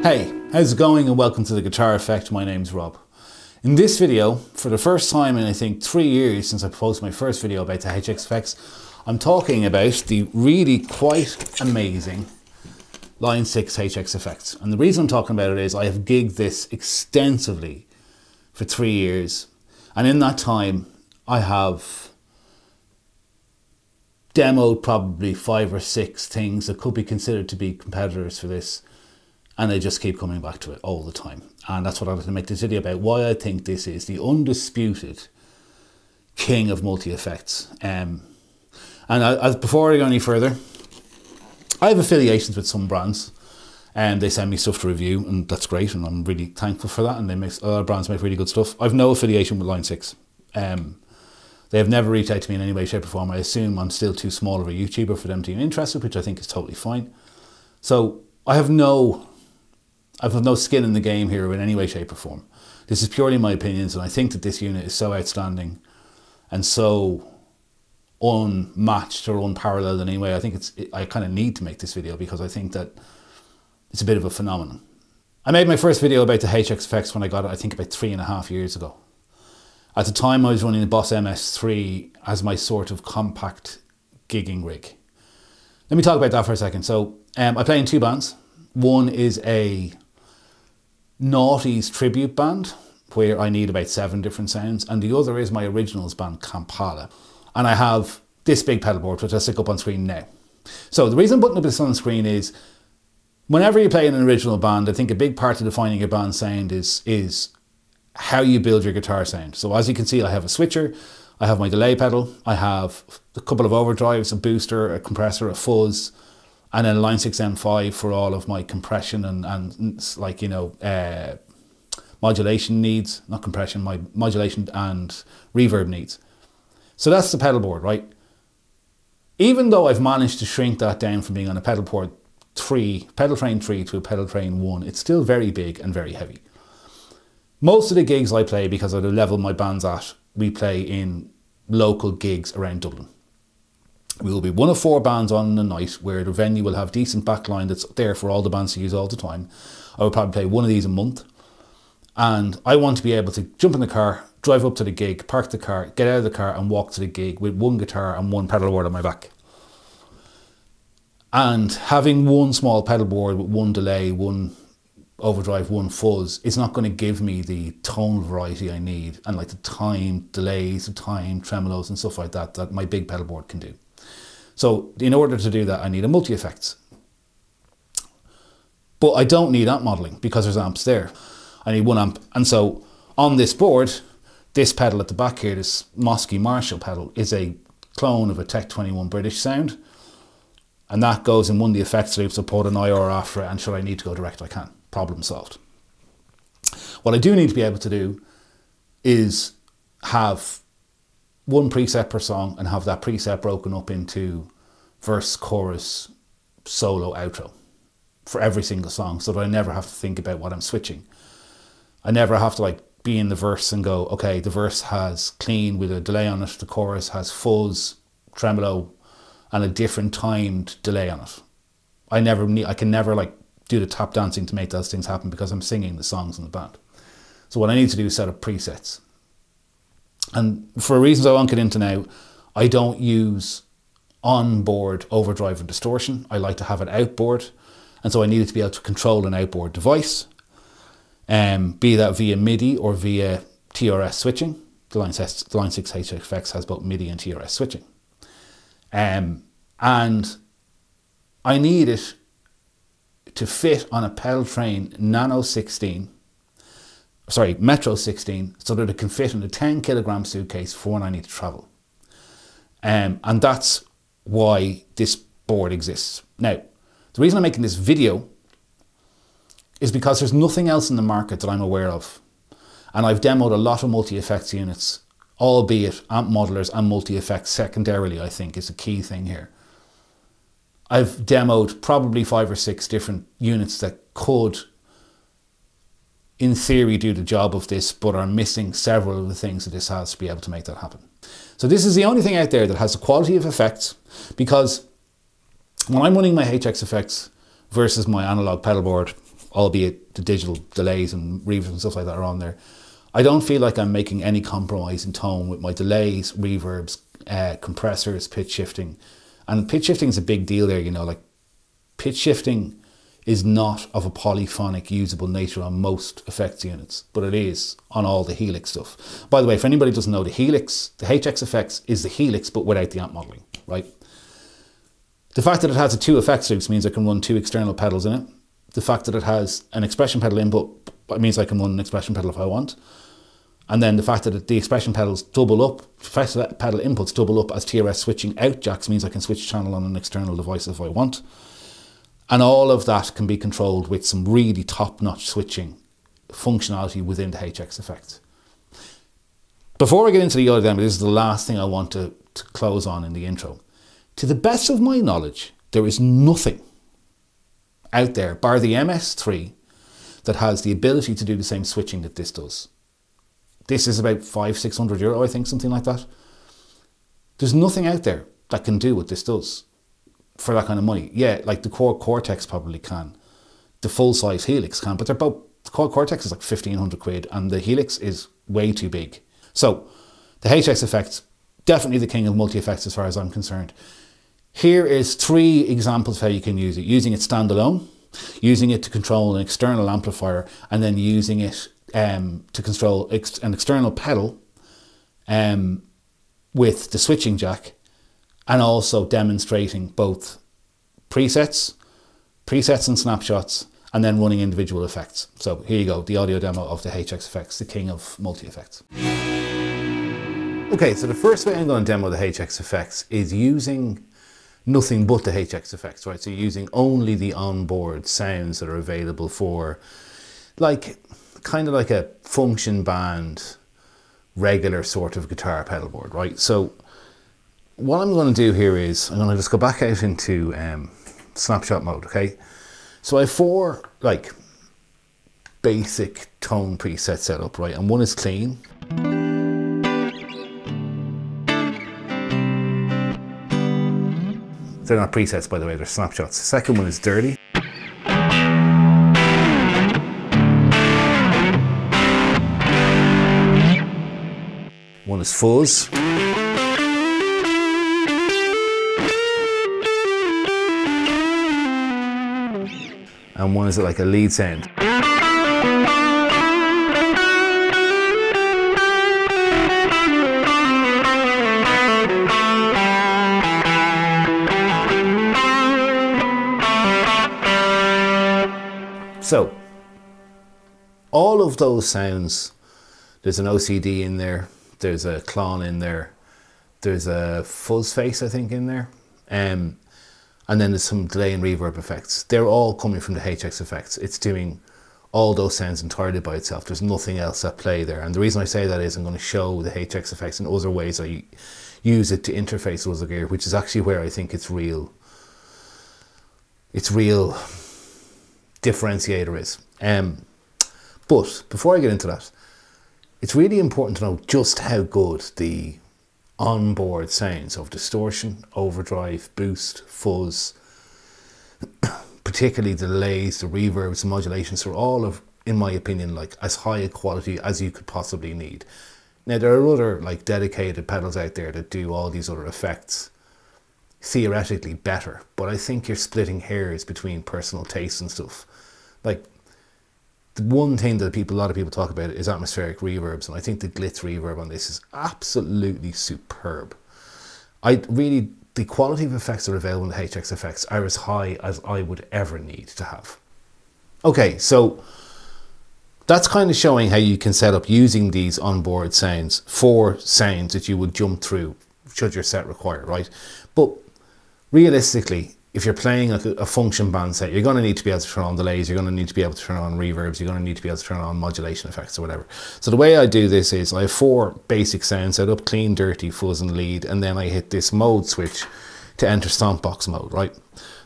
Hey, how's it going and welcome to The Guitar Effect. My name's Rob. In this video, for the first time in I think 3 years since I posted my first video about the HX effects, I'm talking about the really quite amazing Line6 HX effects. And the reason I'm talking about it is I have gigged this extensively for 3 years. And in that time, I have demoed probably 5 or 6 things that could be considered to be competitors for this. And I just keep coming back to it all the time. And that's what I'm going to make this video about, why I think this is the undisputed king of multi-effects. Before I go any further, I have affiliations with some brands and they send me stuff to review, and that's great, and I'm really thankful for that, and other brands make really good stuff. I've no affiliation with Line6. They have never reached out to me in any way, shape or form. I assume I'm still too small of a YouTuber for them to be interested, which I think is totally fine. So I have no skin in the game here in any way, shape or form. This is purely my opinions, and I think that this unit is so outstanding and so unmatched or unparalleled in any way. I think I kind of need to make this video because I think that it's a bit of a phenomenon. I made my first video about the HX effects when I got it, I think about 3.5 years ago. At the time I was running the Boss MS3 as my sort of compact gigging rig. Let me talk about that for a second. So I play in 2 bands. One is a noughties tribute band where I need about 7 different sounds, and the other is my originals band Kampala. And I have this big pedal board which I'll stick up on screen now. So the reason I'm putting up this on screen is whenever you play in an original band, I think a big part of defining your band sound is how you build your guitar sound. So as you can see, I have a switcher, I have my delay pedal, I have a couple of overdrives, a booster, a compressor, a fuzz, and then a Line6 M5 for all of my compression and like, you know, modulation needs, not compression, my modulation and reverb needs. So that's the pedal board, right? Even though I've managed to shrink that down from being on a pedal train 3 to a pedal train 1, it's still very big and very heavy. Most of the gigs I play, because of the level my band's at, we play in local gigs around Dublin. We will be one of 4 bands on the night where the venue will have decent backline that's there for all the bands to use all the time. I will probably play one of these a month. And I want to be able to jump in the car, drive up to the gig, park the car, get out of the car and walk to the gig with 1 guitar and 1 pedal board on my back. And having 1 small pedal board with 1 delay, 1 overdrive, 1 fuzz is not going to give me the tone variety I need and like the time delays, the time tremolos and stuff like that that my big pedal board can do. So in order to do that, I need a multi-effects. But I don't need amp modeling because there's amps there. I need 1 amp. And so on this board, this pedal at the back here, this Mosky Marshall pedal, is a clone of a Tech 21 British sound. And that goes in one of the effects loops. I put an IR after it, and should I need to go direct, I can. Problem solved. What I do need to be able to do is have 1 preset per song and have that preset broken up into verse, chorus, solo, outro for every single song, so that I never have to think about what I'm switching. I never have to like be in the verse and go, okay, the verse has clean with a delay on it, the chorus has fuzz, tremolo, and a different timed delay on it. I can never like do the tap dancing to make those things happen because I'm singing the songs in the band. So what I need to do is set up presets. And for reasons I won't get into now, I don't use onboard overdrive and distortion. I like to have it outboard. And so I needed to be able to control an outboard device, be that via MIDI or via TRS switching. The Line6 HX effects has both MIDI and TRS switching. And I need it to fit on a pedal train Metro 16, so that it can fit in a 10 kilogram suitcase for when I need to travel. And that's why this board exists. Now, the reason I'm making this video is because there's nothing else in the market that I'm aware of. And I've demoed a lot of multi-effects units, albeit amp modelers and multi-effects secondarily, I think is a key thing here. I've demoed probably 5 or 6 different units that could, in theory, do the job of this, but are missing several of the things that this has to be able to make that happen. So this is the only thing out there that has the quality of effects, because when I'm running my HX effects versus my analog pedal board, albeit the digital delays and reverbs and stuff like that are on there. I don't feel like I'm making any compromise in tone with my delays, reverbs, compressors, pitch shifting. And pitch shifting is a big deal there, you know, like pitch shifting is not of a polyphonic usable nature on most effects units, but it is on all the Helix stuff. By the way, if anybody doesn't know, the Helix, the HX effects is the Helix, but without the amp modeling, right? The fact that it has a 2 effects loops means I can run 2 external pedals in it. The fact that it has an expression pedal input means I can run an expression pedal if I want. And then the fact that the expression pedals double up, expression pedal inputs double up as TRS switching out jacks means I can switch channel on an external device if I want. And all of that can be controlled with some really top-notch switching functionality within the HX effect. Before I get into the audio demo, this is the last thing I want to close on in the intro. To the best of my knowledge, there is nothing out there, bar the MS3, that has the ability to do the same switching that this does. This is about €500–600, I think, something like that. There's nothing out there that can do what this does for that kind of money. Yeah, like the Core Cortex probably can. The full-size Helix can, but they're both, the Core Cortex is like 1,500 quid and the Helix is way too big. So the HX effects, definitely the king of multi-effects as far as I'm concerned. Here is 3 examples of how you can use it. Using it standalone, using it to control an external amplifier, and then using it to control an external pedal with the switching jack, and also demonstrating both presets and snapshots, and then running individual effects. So here you go, the audio demo of the HX effects, the king of multi-effects. Okay, so the first way I'm going to demo the HX effects is using nothing but the HX effects, right? So using only the onboard sounds that are available for, like, kind of like a function band, regular sort of guitar pedal board, right? So what I'm going to do here is I'm going to just go back out into snapshot mode, okay? So I have 4 like basic tone presets set up, right? And one is clean. They're not presets, by the way, they're snapshots. The second one is dirty. One is fuzz. And one is like a lead sound. So, all of those sounds, there's an OCD in there, there's a clon in there, there's a fuzz face, I think, in there, and then there's some delay and reverb effects. They're all coming from the HX effects. It's doing all those sounds entirely by itself. There's nothing else at play there. And the reason I say that is I'm going to show the HX effects in other ways I use it to interface with other gear, which is actually where I think its real differentiator is. But before I get into that, it's really important to know just how good the onboard sounds of distortion, overdrive, boost, fuzz, particularly the delays, the reverbs, the modulations are all of, in my opinion, like as high a quality as you could possibly need. Now there are other like dedicated pedals out there that do all these other effects theoretically better, but I think you're splitting hairs between personal taste and stuff. Like the one thing that a lot of people talk about is atmospheric reverbs, and I think the glitz reverb on this is absolutely superb. The quality of effects that are available in the HX effects are as high as I would ever need to have. Okay, so that's kind of showing how you can set up using these onboard sounds for sounds that you would jump through should your set require, right? But realistically, if you're playing a function band set, you're going to need to be able to turn on delays, you're going to need to be able to turn on reverbs, you're going to need to be able to turn on modulation effects or whatever. So the way I do this is I have 4 basic sounds set up: clean, dirty, fuzz and lead, and then I hit this mode switch to enter stompbox mode, right?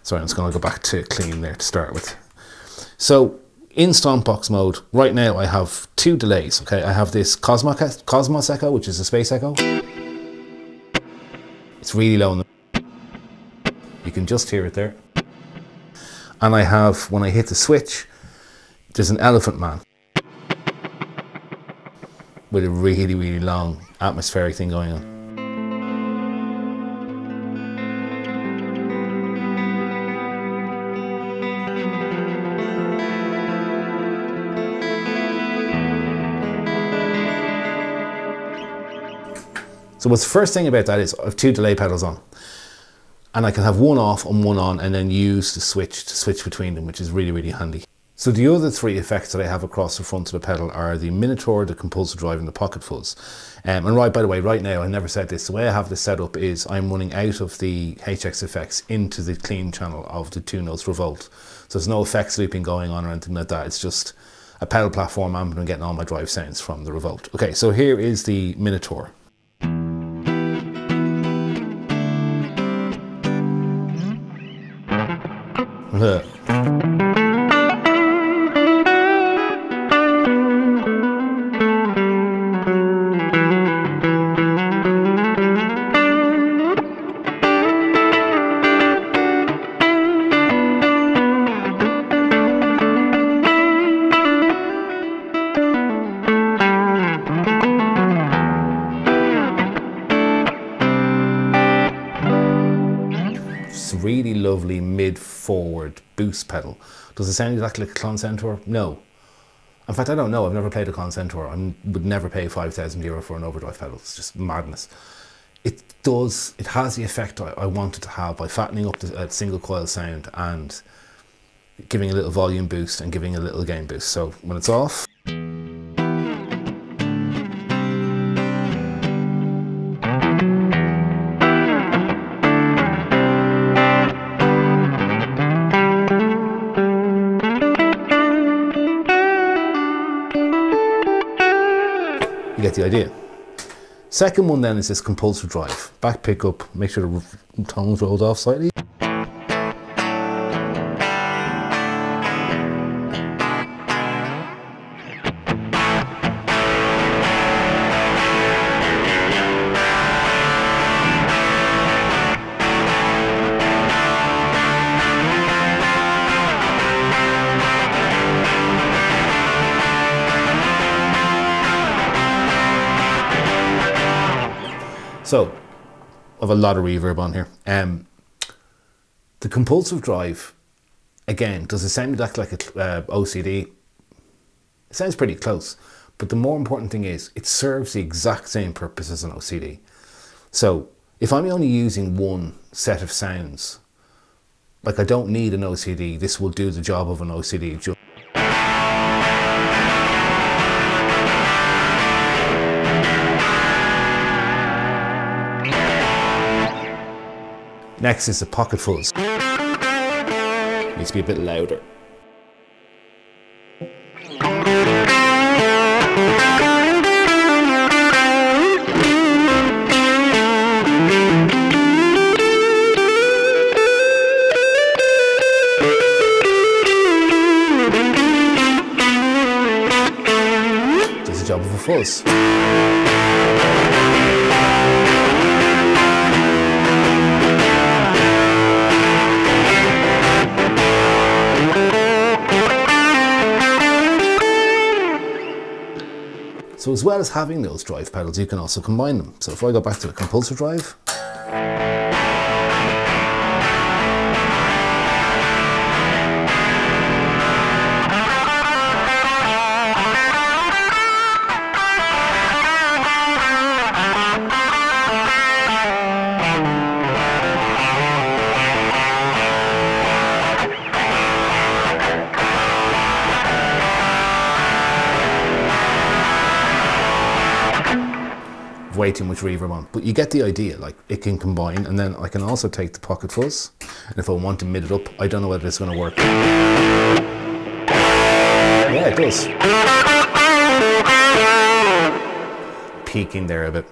Sorry, I'm just going to go back to clean there to start with. So in stompbox mode, right now I have 2 delays, okay? I have this Cosmos echo, which is a space echo. It's really low in the... You can just hear it there. And I have, when I hit the switch, There's an elephant man with a really, really long atmospheric thing going on. So what's the first thing about that is I have two delay pedals on, and I can have one off and one on, and then use the switch to switch between them, which is really, really handy. So the other three effects that I have across the front of the pedal are the Minotaur, the compulsive drive, and the pocket fuzz. And right, by the way, right now, I never said this, the way I have this set up is I'm running out of the HX effects into the clean channel of the 2 notes revolt. So there's no effects looping going on or anything like that. It's just a pedal platform amp and I'm getting all my drive sounds from the revolt. Okay, so here is the Minotaur. Really lovely mid-forward boost pedal. Does it sound exactly like a Clon Centaur? No. In fact, I don't know. I've never played a Clon Centaur. I would never pay €5,000 for an overdrive pedal. It's just madness. It has the effect I wanted to have by fattening up the single coil sound and giving a little volume boost and giving a little gain boost. So when it's off, you get the idea. Second one then is this compulsive drive. Back pickup, make sure the tongue's rolled off slightly. So, I have a lot of reverb on here. The compulsive drive, again, does it sound like a OCD? It sounds pretty close, but the more important thing is it serves the exact same purpose as an OCD. So, if I'm only using one set of sounds, like I don't need an OCD, this will do the job of an OCD. Next is the pocket fuzz. Needs to be a bit louder. Does the job of a fuzz. So as well as having those drive pedals, you can also combine them. So if I go back to the compulsive drive, way too much reverb on, but you get the idea. Like, it can combine, and then I can also take the pocket fuzz, and if I want to mid it up, I don't know whether it's going to work. Yeah, it does. Peaking there a bit,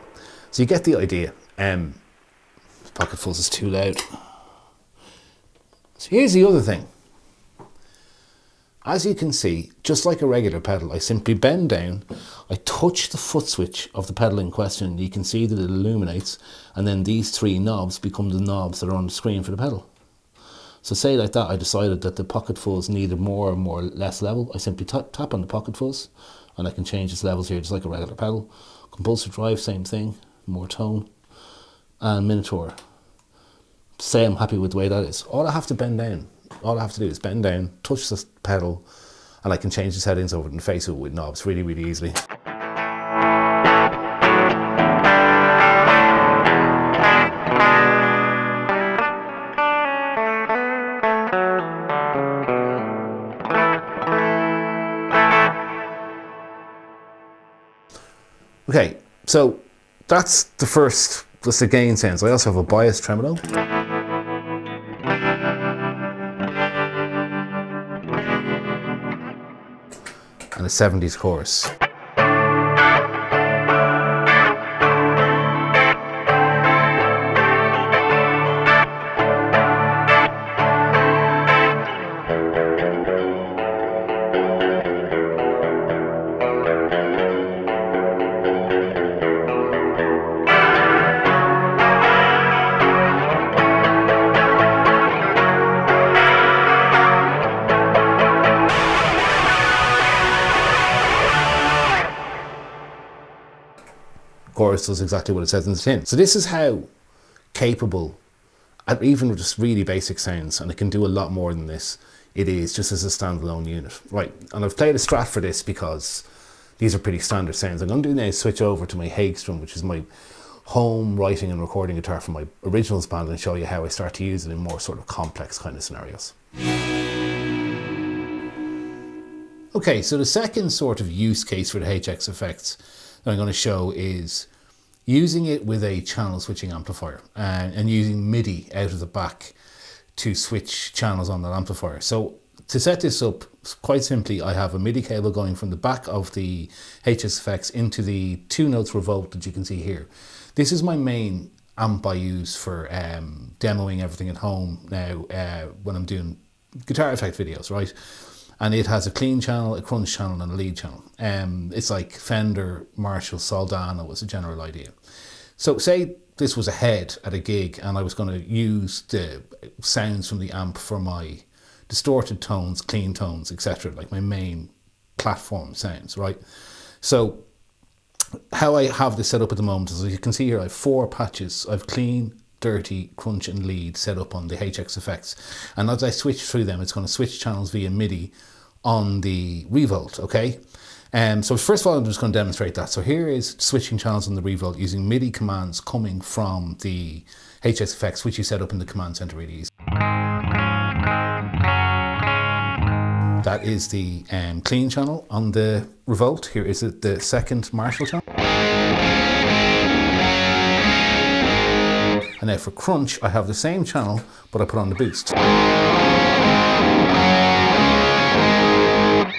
so you get the idea. Pocket fuzz is too loud. So here's the other thing. As you can see, just like a regular pedal, I simply bend down, I touch the foot switch of the pedal in question, you can see that it illuminates, and then these three knobs become the knobs that are on the screen for the pedal. So say like that, I decided that the pocket fuzz needed more and more less level. I simply tap on the pocket fuzz and I can change its levels here just like a regular pedal. Compulsive drive, same thing, more tone. And Minotaur. Say I'm happy with the way that is. All I have to bend down, all I have to do is bend down, touch the pedal, and I can change the settings over and face it with knobs really, really easily. Okay, so that's the gain sounds. I also have a bias tremolo. And a 70s chorus. Chorus does exactly what it says in the tin. So this is how capable, at even just really basic sounds, and it can do a lot more than this, it is just as a standalone unit. Right, and I've played a Strat for this because these are pretty standard sounds. I'm going to do now is switch over to my Hagstrom, which is my home writing and recording guitar from my originals band, and show you how I start to use it in more sort of complex kind of scenarios. Okay, so the second sort of use case for the HX effects that I'm going to show is using it with a channel switching amplifier and using MIDI out of the back to switch channels on that amplifier. So to set this up, quite simply, I have a MIDI cable going from the back of the HX effects into the 2 notes revolt that you can see here. This is my main amp I use for demoing everything at home now when I'm doing guitar effect videos, right? And it has a clean channel, a crunch channel, and a lead channel. It's like Fender, Marshall, Soldano was a general idea. So say this was a head at a gig and I was going to use the sounds from the amp for my distorted tones, clean tones, etc., like my main platform sounds, right? So how I have this set up at the moment is, as you can see here, I have 4 patches. I have clean, dirty, crunch and lead set up on the HX effects, and as I switch through them, it's going to switch channels via MIDI on the revolt. Okay, so first of all, I'm just going to demonstrate that. So here is switching channels on the revolt using MIDI commands coming from the HX effects, which you set up in the command center really easy. That is the clean channel on the revolt. Here is it, the second Marshall channel. And now for crunch, I have the same channel, but I put on the boost.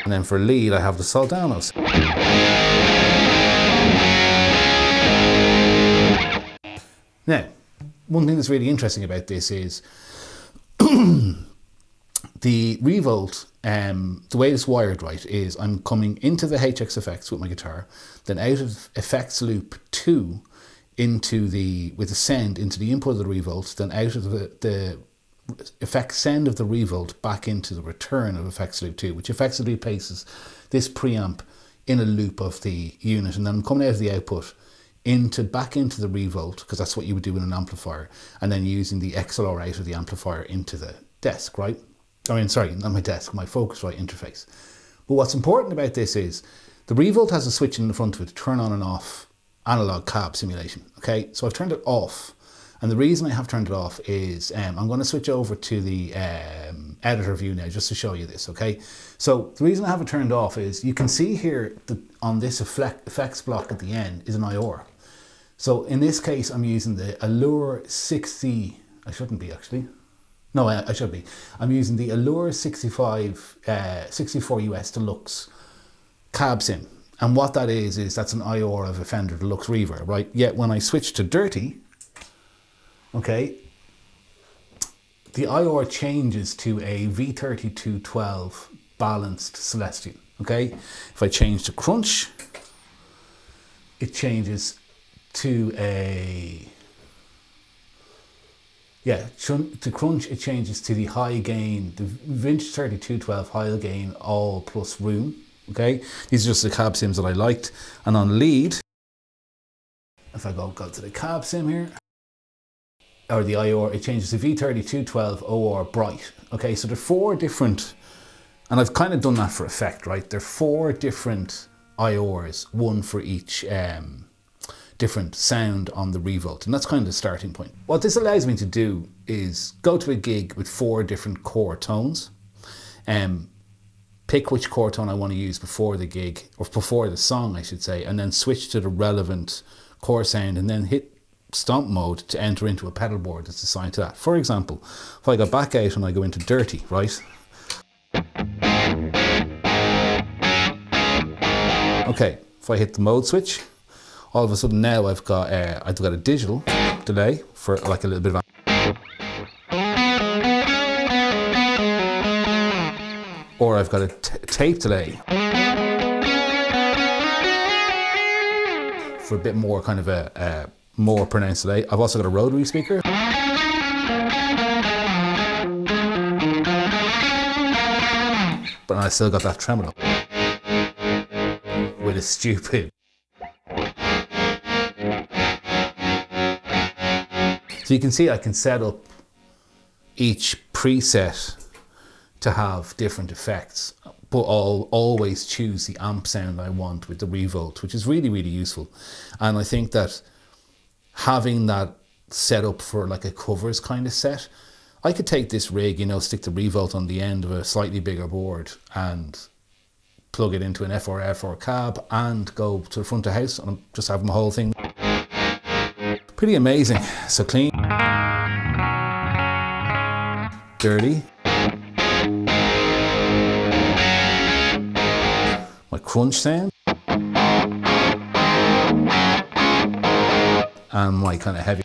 And then for lead, I have the Soldanos. Now, one thing that's really interesting about this is the revolt, the way it's wired, right, is I'm coming into the HX effects with my guitar, then out of effects loop 2, into the, with the send into the input of the revolt, then out of the effects send of the revolt back into the return of effects loop 2, which effectively places this preamp in a loop of the unit, and then I'm coming out of the output back into the revolt, because that's what you would do in an amplifier, and then using the XLR out of the amplifier into the desk, right? I mean, sorry, not my desk, my Focusrite interface. But what's important about this is the revolt has a switch in the front of it to turn on and off analog cab simulation. Okay, so I've turned it off, and the reason I have turned it off is I'm going to switch over to the editor view now just to show you this. Okay, so the reason I have it turned off is you can see here that on this effects block at the end is an IOR. So in this case, I'm using the Allure 60. I shouldn't be actually. No, I should be. I'm using the Allure 64 US Deluxe cab sim. And what that is that's an IOR of a Fender Deluxe Reverb, right? Yet when I switch to dirty, okay, the IOR changes to a V3212 balanced Celestion, okay? If I change to crunch, it changes to a, Yeah, to crunch, it changes to the high gain, the vintage 3212 high gain all plus room. Okay, these are just the cab sims that I liked. And on lead, if I go to the cab sim here, or the IOR, it changes to V3212 OR bright. Okay, so there are 4 different, and I've kind of done that for effect, right? There are 4 different IORs, one for each different sound on the revolt, and that's kind of the starting point. What this allows me to do is go to a gig with 4 different core tones, pick which core tone I want to use before the gig, or before the song I should say, and then switch to the relevant core sound and then hit stomp mode to enter into a pedal board that's assigned to that. For example, if I go back out and I go into dirty, right? Okay, if I hit the mode switch, all of a sudden now I've got a digital delay for like a little bit of, or I've got a tape delay for a bit more kind of a more pronounced delay. I've also got a rotary speaker. But I still got that tremolo with a stupid. So you can see I can set up each preset to have different effects, but I'll always choose the amp sound I want with the revolt, which is really, really useful. And I think that having that set up for like a covers kind of set, I could take this rig, you know, stick the revolt on the end of a slightly bigger board and plug it into an FRF or cab and go to the front of house and just have my whole thing. Pretty amazing. So clean, dirty, my crunch sound, and my kind of heavy.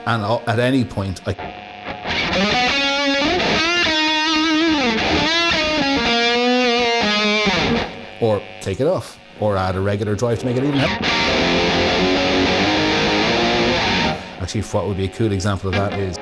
And at any point, or take it off, or add a regular drive to make it even heavier. Actually, what would be a cool example of that is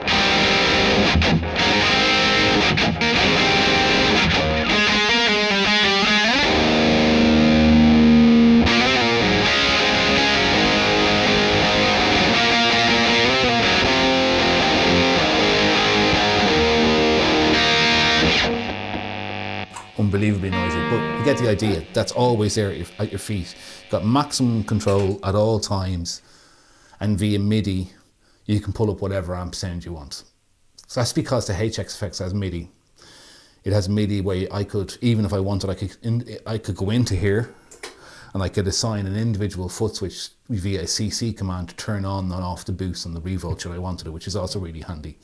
unbelievably noisy, but you get the idea. That's always there at your feet. You've got maximum control at all times, and via MIDI you can pull up whatever amp sound you want. So that's because the HX Effects has MIDI. It has MIDI where I could, even if I wanted, I could go into here and I could assign an individual foot switch via a CC command to turn on and off the boost and the revolt should I wanted it, which is also really handy.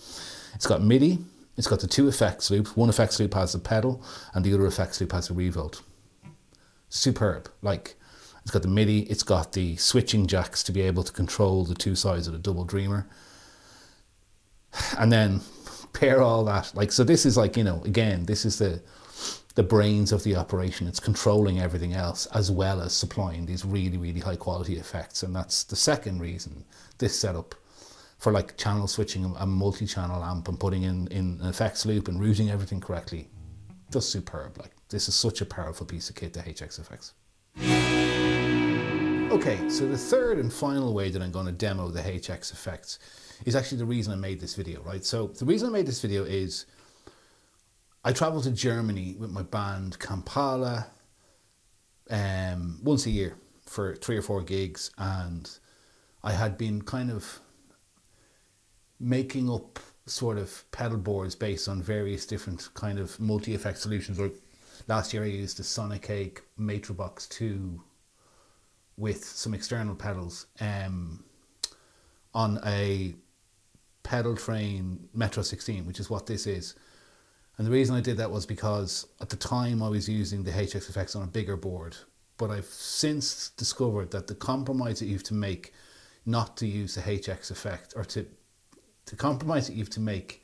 It's got MIDI. It's got the 2 effects loops. One effects loop has the pedal and the other effects loop has the revolt. Superb. Like, it's got the MIDI, it's got the switching jacks to be able to control the 2 sides of the double dreamer. And then pair all that, like, so this is like, you know, again, this is the brains of the operation. It's controlling everything else as well as supplying these really, really high quality effects. And that's the second reason this setup for like channel switching a multi-channel amp and putting in an effects loop and routing everything correctly. Just superb. Like, this is such a powerful piece of kit, the HX Effects. Okay, so the third and final way that I'm going to demo the HX Effects is actually the reason I made this video, right? So the reason I made this video is I travel to Germany with my band Kampala once a year for 3 or 4 gigs, and I had been kind of making up sort of pedal boards based on various different kind of multi-effect solutions. Like last year I used the Sonic Matrobox 2 with some external pedals on a pedal train Metro 16, which is what this is. And the reason I did that was because at the time I was using the HX Effects on a bigger board, but I've since discovered that the compromise that you have to make not to use the HX Effect, or to compromise that you have to make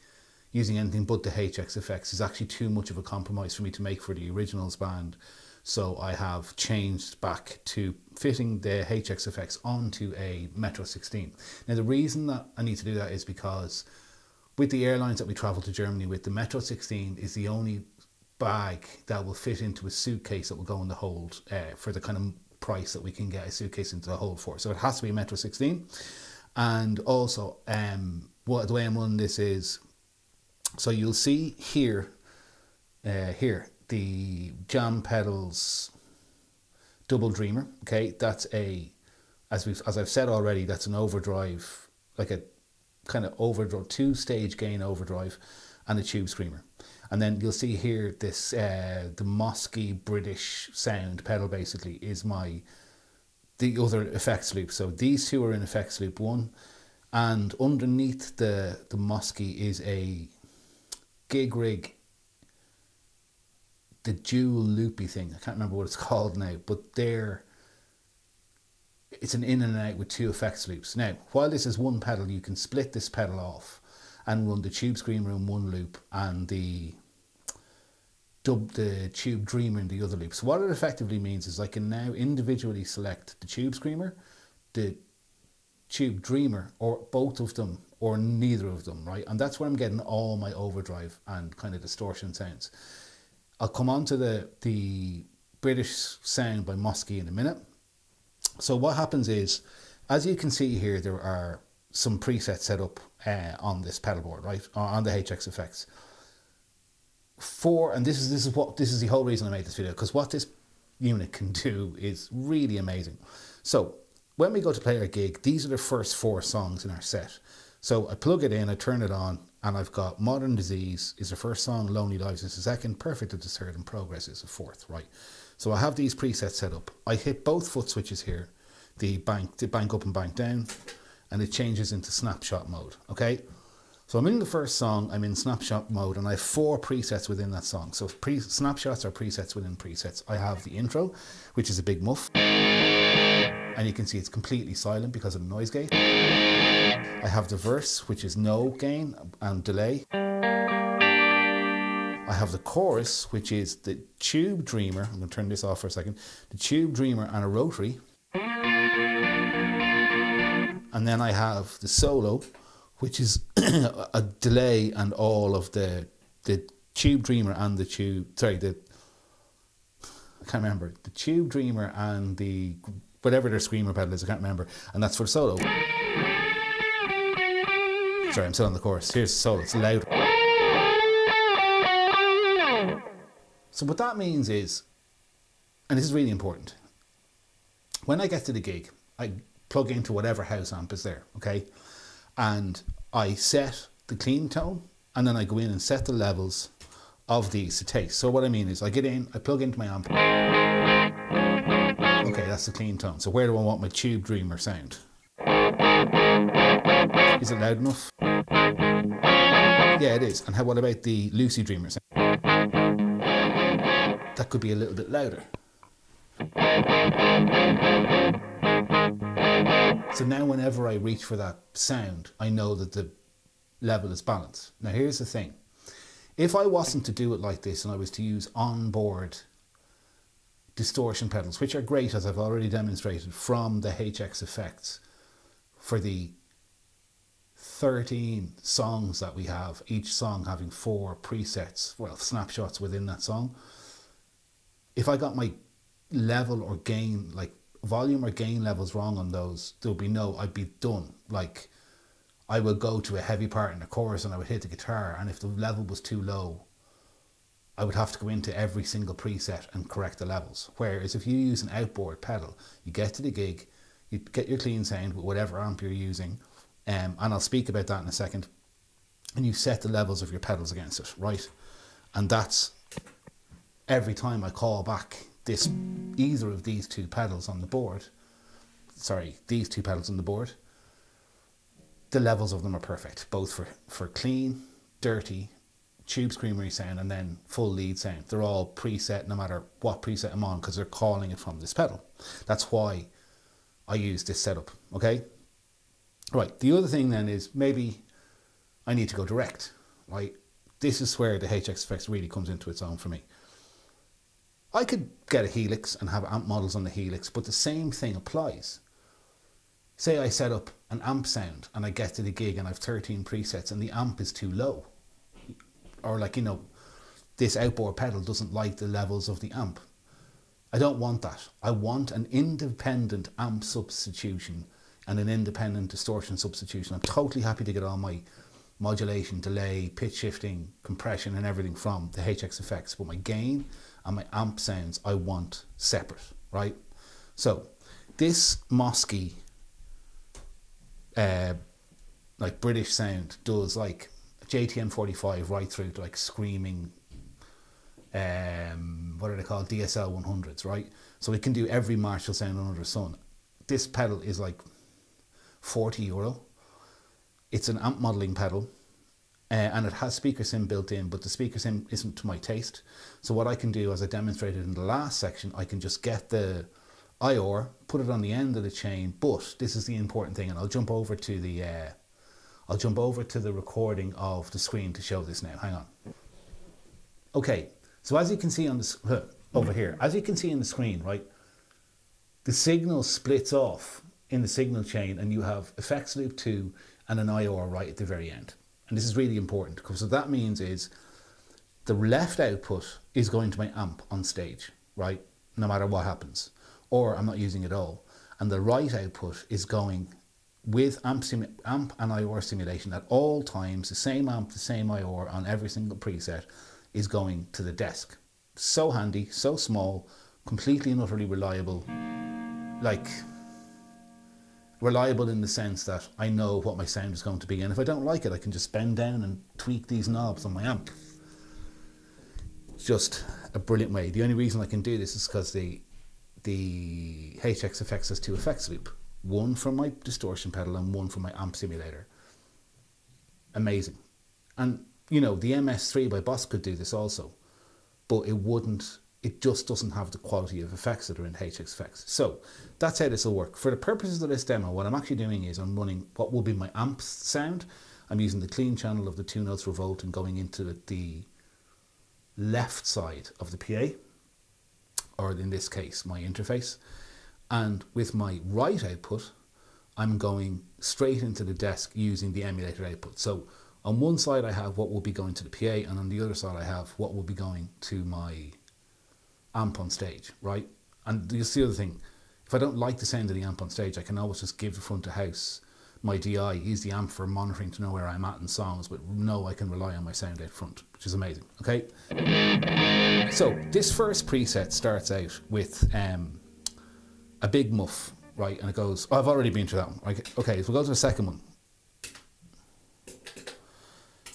using anything but the HX Effects, is actually too much of a compromise for me to make for the originals band. So I have changed back to fitting the HX effects onto a Metro 16. Now the reason that I need to do that is because with the airlines that we travel to Germany with, the Metro 16 is the only bag that will fit into a suitcase that will go in the hold for the kind of price that we can get a suitcase into the hold for. So it has to be a Metro 16. And also the way I'm running this is, so you'll see here, the Jam Pedals double dreamer. Okay, that's as I've said already, that's an overdrive, like a kind of overdrive, 2-stage gain overdrive, and a tube screamer. And then you'll see here this the Mosky British sound pedal basically is the other effects loop. So these two are in effects loop 1, and underneath the Mosky is a gig rig, the dual loopy thing. I can't remember what it's called now, but it's an in and out with 2 effects loops. Now, while this is one pedal, you can split this pedal off and run the tube screamer in one loop and the tube dreamer in the other loop. So what it effectively means is I can now individually select the tube screamer, the tube dreamer, or both of them, or neither of them, right? And that's where I'm getting all my overdrive and kind of distortion sounds. I'll come on to the British sound by Mosky in a minute. So what happens is, as you can see here, there are some presets set up on this pedal board, right, on the HX effects. And this is the whole reason I made this video, because what this unit can do is really amazing. So when we go to play our gig, these are the first 4 songs in our set. So I plug it in, I turn it on, and I've got Modern Disease is the first song, Lonely Lives is the second, Perfect is the third, and Progress is the fourth, right? So I have these presets set up. I hit both foot switches here, the bank up and bank down, and it changes into snapshot mode, okay? So I'm in the first song, I'm in snapshot mode, and I have 4 presets within that song. So snapshots are presets within presets. I have the intro, which is a big muff, and you can see it's completely silent because of the noise gate. I have the verse, which is no gain and delay. I have the chorus, which is the tube dreamer. I'm going to turn this off for a second. The tube dreamer and a rotary. And then I have the solo, which is a delay and all of the tube dreamer and the tube, sorry, I can't remember, the tube dreamer and the, whatever their screamer pedal is, I can't remember, and that's for the solo. Sorry, I'm still on the chorus. Here's the solo, it's loud. So what that means is, and this is really important, when I get to the gig, I plug into whatever house amp is there, okay? And I set the clean tone, and then I go in and set the levels of these to taste. So what I mean is I get in, I plug into my amp. Okay, that's the clean tone. So where do I want my tube dreamer sound? Is it loud enough? Yeah, it is. And what about the Lucy Dreamer sound? That could be a little bit louder. So now whenever I reach for that sound, I know that the level is balanced. Now here's the thing. If I wasn't to do it like this and I was to use onboard distortion pedals, which are great, as I've already demonstrated, from the HX effects for the 13 songs that we have, each song having 4 presets, well, snapshots within that song. If I got my level or gain, like volume or gain levels wrong on those, I'd be done. Like, I would go to a heavy part in the chorus and I would hit the guitar, and if the level was too low, I would have to go into every single preset and correct the levels. Whereas if you use an outboard pedal, you get to the gig, you get your clean sound with whatever amp you're using, and I'll speak about that in a second, and you set the levels of your pedals against it, right? And that's every time I call back either of these 2 pedals on the board, these 2 pedals on the board, the levels of them are perfect, both for clean, dirty, tube screamery sound, and then full lead sound. They're all preset no matter what preset I'm on, because they're calling it from this pedal. That's why I use this setup, okay? Right, the other thing then is maybe I need to go direct, right? This is where the HX effects really comes into its own for me. I could get a Helix and have amp models on the Helix, but the same thing applies. Say I set up an amp sound and I get to the gig and I have 13 presets and the amp is too low. Or like, you know, this outboard pedal doesn't like the levels of the amp. I don't want that. I want an independent amp substitution and an independent distortion substitution. I'm totally happy to get all my modulation, delay, pitch shifting, compression and everything from the HX effects, but my gain and my amp sounds I want separate, right? So this Mosky like British sound does like JTM 45 right through to like screaming what are they called, DSL 100s, right? So it can do every Marshall sound under the sun. This pedal is like €40. It's an amp modeling pedal and it has speaker sim built in, but the speaker sim isn't to my taste. So what I can do, as I demonstrated in the last section, I can just get the IOR, put it on the end of the chain, but this is the important thing, and I'll jump over to the recording of the screen to show this now. Hang on. Okay, so as you can see on the over here, as you can see in the screen, right, the signal splits off in the signal chain, and you have effects loop 2 and an IOR right at the very end. And this is really important, because what that means is the left output is going to my amp on stage, right, no matter what happens, or I'm not using it all, and the right output is going with amp and IOR simulation at all times. The same amp, the same IOR on every single preset is going to the desk. So handy, so small, completely and utterly reliable. Like, reliable in the sense that I know what my sound is going to be, and if I don't like it, I can just bend down and tweak these knobs on my amp. It's just a brilliant way. The only reason I can do this is because the HX Effects has 2 effects loop, one from my distortion pedal and one from my amp simulator. Amazing. And you know, the MS3 by Boss could do this also, but it just doesn't have the quality of effects that are in HX Effects. So that's how this will work. For the purposes of this demo, what I'm actually doing is I'm running what will be my amp sound. I'm using the clean channel of the 2 notes revolt and going into the left side of the PA, or in this case, my interface. And with my right output, I'm going straight into the desk using the emulator output. So on one side I have what will be going to the PA, and on the other side I have what will be going to my amp on stage, right? And you'll see the other thing, if I don't like the sound of the amp on stage, I can always just give the front of house my DI, use the amp for monitoring to know where I'm at in songs, but know I can rely on my sound out front, which is amazing, okay? So this first preset starts out with a big muff, right? And it goes, oh, I've already been through that one, right? Okay, so we'll go to the second one.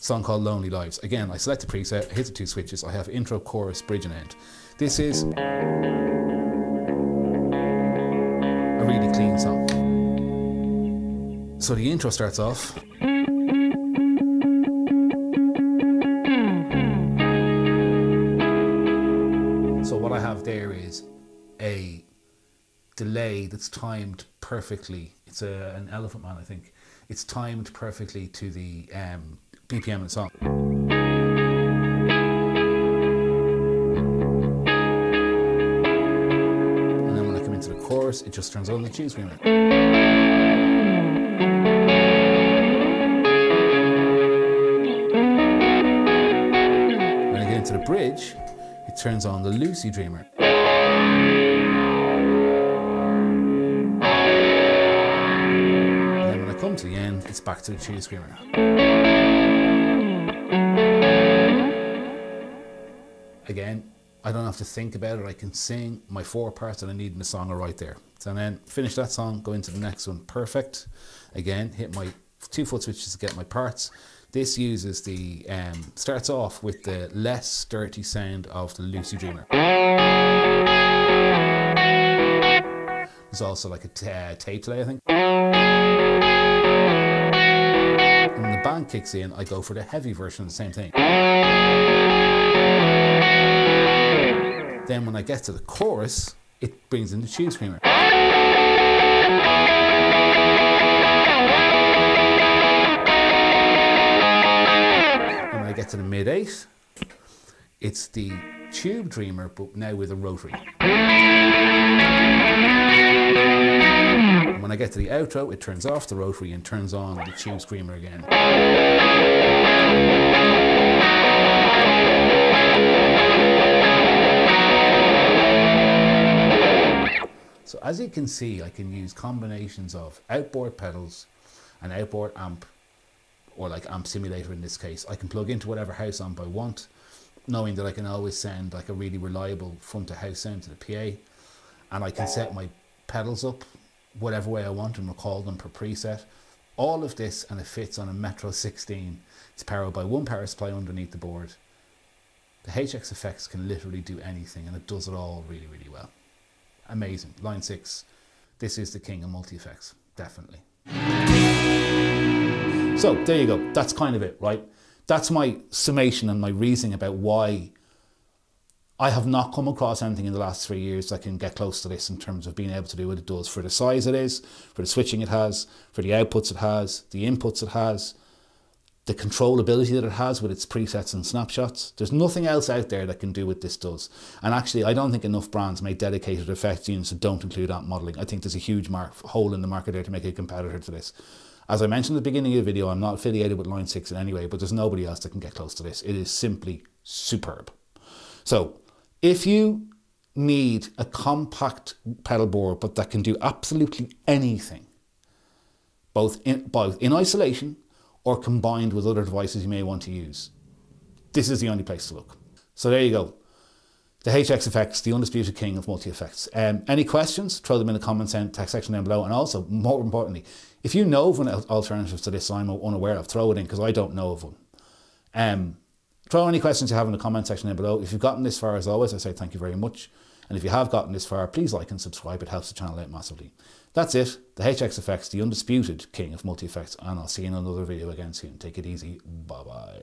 Song called Lonely Lives. Again, I select the preset, I hit the 2 switches, I have intro, chorus, bridge and end. This is a really clean song. So the intro starts off. So what I have there is a delay that's timed perfectly. It's an Elephant Man, I think. It's timed perfectly to the BPM of the song. And then when I come into the chorus, it just turns on the tune screamer. When I get into the bridge, it turns on the Lucy Dreamer. And then when I come to the end, it's back to the tune screamer. Again, I don't have to think about it, I can sing. My 4 parts that I need in the song are right there. So then finish that song, go into the next one, perfect. Again, hit my 2 foot switches to get my parts. This uses the, starts off with the less dirty sound of the Lucy Dreamer. There's also like a tape delay, I think. And when the band kicks in, I go for the heavy version of the same thing. Then when I get to the chorus, it brings in the tune screamer. And when I get to the mid 8, It's the tube dreamer, but now with a rotary. And when I get to the outro, it turns off the rotary and turns on the tube screamer again. So as you can see, I can use combinations of outboard pedals, an outboard amp, or like amp simulator in this case. I can plug into whatever house amp I want, knowing that I can always send like a really reliable front to house sound to the PA, and I can set my pedals up whatever way I want and record them per preset. All of this, and it fits on a Metro 16. It's powered by one power supply underneath the board. The HX effects can literally do anything, and it does it all really, really well. Amazing. Line 6, this is the king of multi-effects, definitely. So there you go, that's kind of it, right? That's my summation and my reasoning about why I have not come across anything in the last 3 years that can get close to this in terms of being able to do what it does for the size it is, for the switching it has, for the outputs it has, the inputs it has, the controllability that it has with its presets and snapshots. There's nothing else out there that can do what this does. And actually, I don't think enough brands make dedicated effects units that don't include amp modeling. I think there's a huge hole in the market there to make a competitor to this. As I mentioned at the beginning of the video, I'm not affiliated with Line 6 in any way, but there's nobody else that can get close to this. It is simply superb. So if you need a compact pedal board, but that can do absolutely anything, both in isolation or combined with other devices you may want to use, this is the only place to look. So there you go. The HX Effects, the undisputed king of multi-effects. Any questions, throw them in the comments and text section down below. And also, more importantly, if you know of an alternative to this I'm unaware of, throw it in, because I don't know of one. Throw any questions you have in the comment section down below. If you've gotten this far, as always, I say thank you very much. And if you have gotten this far, please like and subscribe. It helps the channel out massively. That's it. The HX Effects, the undisputed king of multi-effects. And I'll see you in another video again soon. Take it easy. Bye-bye.